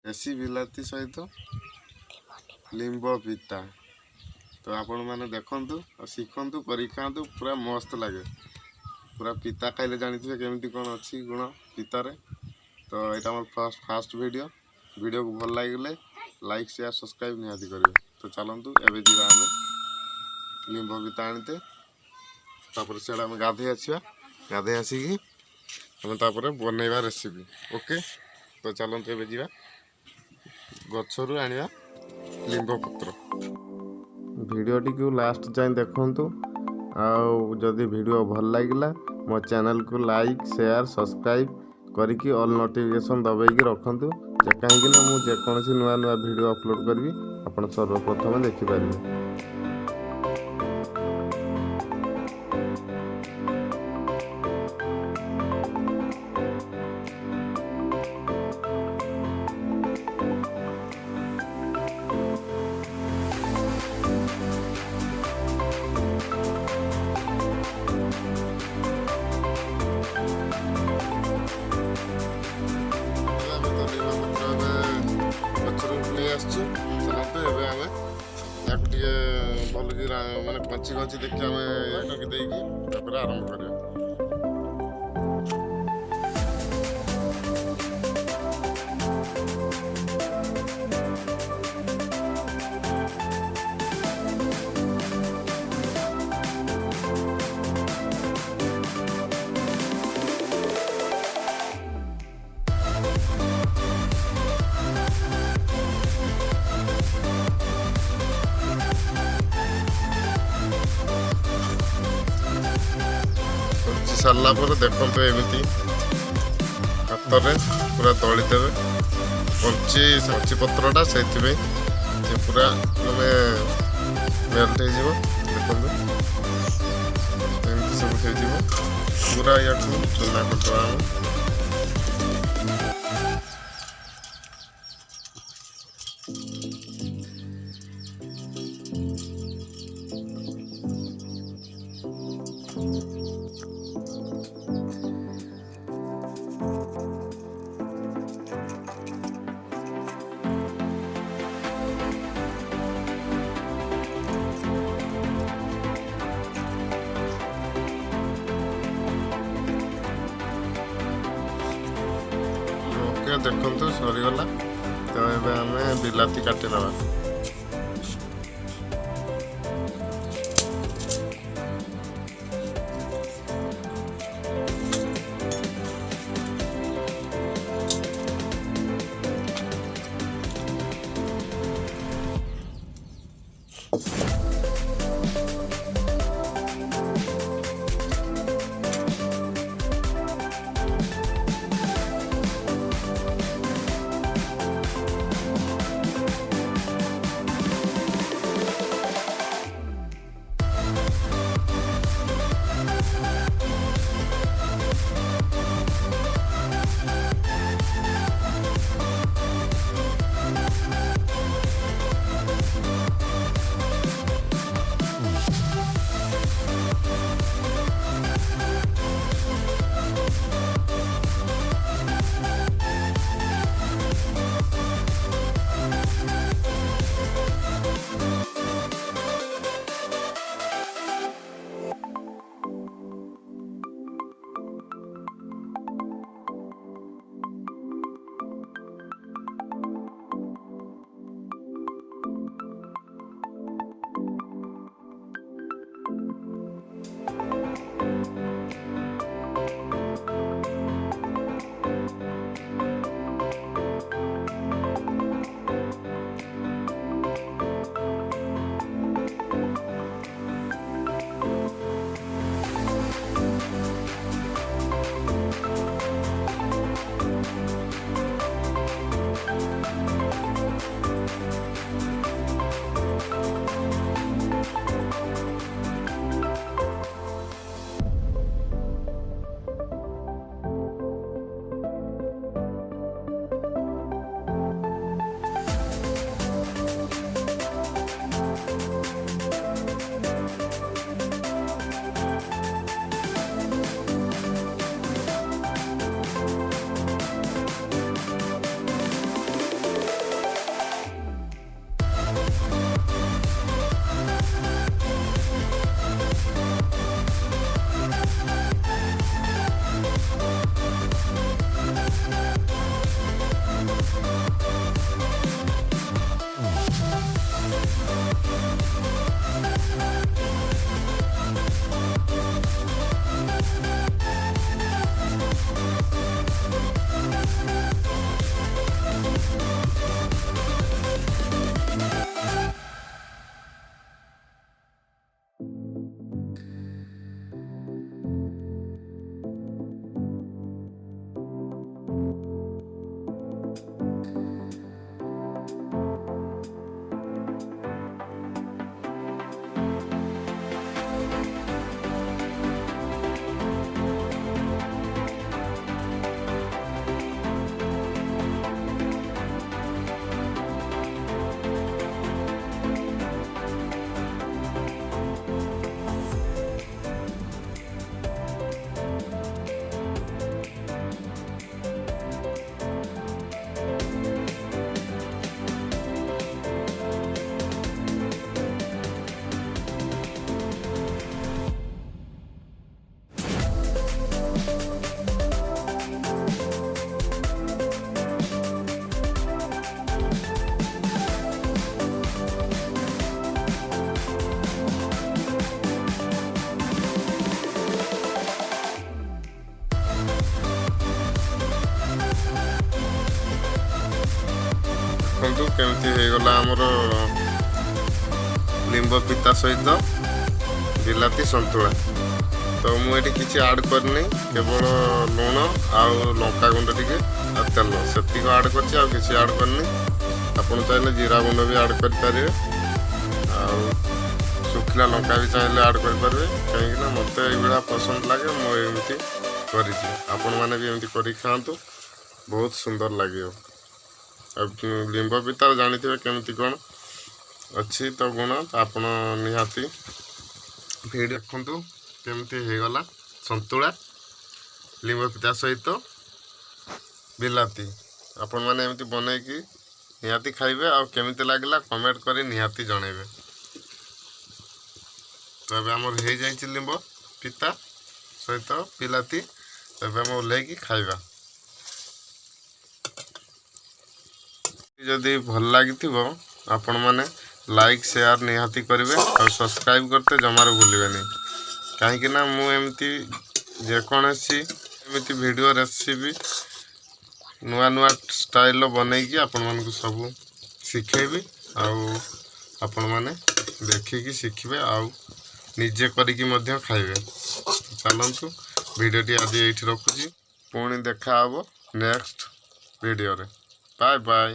देसी बिलाती सहित लिंब पिता। तो आपण मैंने देखूँ और शिखु कर खातु पूरा मस्त लगे। पूरा पिता खाइले जानी केमती कौन अच्छी गुण पितारे। तो यहाँ मोर फास्ट वीडियो को भल लगे लाइक शेयर सब्सक्राइब निहाती करेंगे। तो चलतु एवं जी आम लिंब पिता आनीते तापर से आम गाधे आसा गाधे आसिकी आम बनइबा रेसिपी। ओके तो चलतु एवं जा गचरू आनिबा लिंब पत्र। वीडियोटी को लास्ट जाए देखूँ। जदि वीडियो भल लगे मो चैनल को लाइक शेयर सब्सक्राइब करिकी ऑल नोटिफिकेशन दबाई रखु कहीं मुझे जेकोसी नुआ नुआ वीडियो अपलोड करी आप सर्वप्रथम देखिपारे। भल माने कଞ୍ଚी कଞ୍ଚी देखिए आम रखिदेकी आरंभ करें। सारा पर देखते एमती हाथ में पूरा दलिदेवे कंची पत्रटा से पूरा माने मेल्ट हो देखते सब हो पूरा या चूना करदे। देखु सरीगला तो ये आम बिलाती काटिदवा। ଦେଖନ୍ତୁ କେମିତି ହେଇଗଲା ଆମର ଲିମ୍ବ ପିତା ସହିତ ବିଲାତି ସନ୍ତୁଳା। ତ ମୁଁ ଏଠି କିଛି ଆଡ଼୍ କରିନି, କେବଳ ଲୁଣ ଆଉ ଲଙ୍କା ଗୁଣ୍ଡ ଟିକେ ଆଉ ତେଲ ସେତିକି ଆଡ଼୍ କରିଛି, ଆଉ କିଛି ଆଡ଼୍ କରିନି। ଆପଣ ଚାହିଁଲେ ଜିରା ଗୁଣ୍ଡ ବି ଆଡ଼୍ କରିପାରିବେ, ଆଉ ଶୁଖିଲା ଲଙ୍କା ବି ଚାହିଁଲେ ଆଡ଼୍ କରିପାରିବେ। କାହିଁକିନା ମୋତେ ଏଇଭଳିଆ ପସନ୍ଦ ଲାଗେ, ମୁଁ ଏମିତି କରିଛି। ଆପଣମାନେ ବି ଏମିତି କରିକି ଖାଆନ୍ତୁ, ବହୁତ ସୁନ୍ଦର ଲାଗିବ। ଆଉ ଲିମ୍ବ ପିତା ଜାଣିଥିବେ କେମିତି କ'ଣ ଅଛି ତ ଗୁଣ, ଆପଣ ନିହାତି ଭିଡ଼ିଓ ଦେଖନ୍ତୁ କେମିତି ହେଇଗଲା ସନ୍ତୁଳା ଲିମ୍ବ ପିତା ସହିତ ବିଲାତି। ଆପଣମାନେ ଏମିତି ବନେଇକି ନିହାତି ଖାଇବେ, ଆଉ କେମିତି ଲାଗିଲା କମେଣ୍ଟ କରି ନିହାତି ଜଣେଇବେ। ତ ଏବେ ଆମର ହେଇଯାଇଛି ଲିମ୍ବ ପିତା ସହିତ ବିଲାତି। ଏବେ ଆମେ ଓହ୍ଲେଇକି ଖାଇବା। ଯଦି ଭଲ ଲାଗିଥିବ ଆପଣମାନେ ଲାଇକ୍ ସେୟାର ନିହାତି କରିବେ, ଆଉ ସବସ୍କ୍ରାଇବ୍ କରତେ ଜମାରୁ ଭୁଲିବେନି। କାହିଁକିନା ମୁଁ ଏମିତି ଯେକୌଣସି ଏମିତି ଭିଡ଼ିଓ ରେସିପି ନୂଆ ନୂଆ ଷ୍ଟାଇଲ୍ର ବନେଇକି ଆପଣମାନଙ୍କୁ ସବୁ ଶିଖେଇବି, ଆଉ ଆପଣମାନେ ଦେଖିକି ଶିଖିବେ, ଆଉ ନିଜେ କରିକି ମଧ୍ୟ ଖାଇବେ। ଚାଲନ୍ତୁ ଭିଡ଼ିଓଟି ଆଜି ଏଇଠି ରଖୁଛି, ପୁଣି ଦେଖା ହେବ ନେକ୍ସଟ ଭିଡ଼ିଓରେ। Bye bye.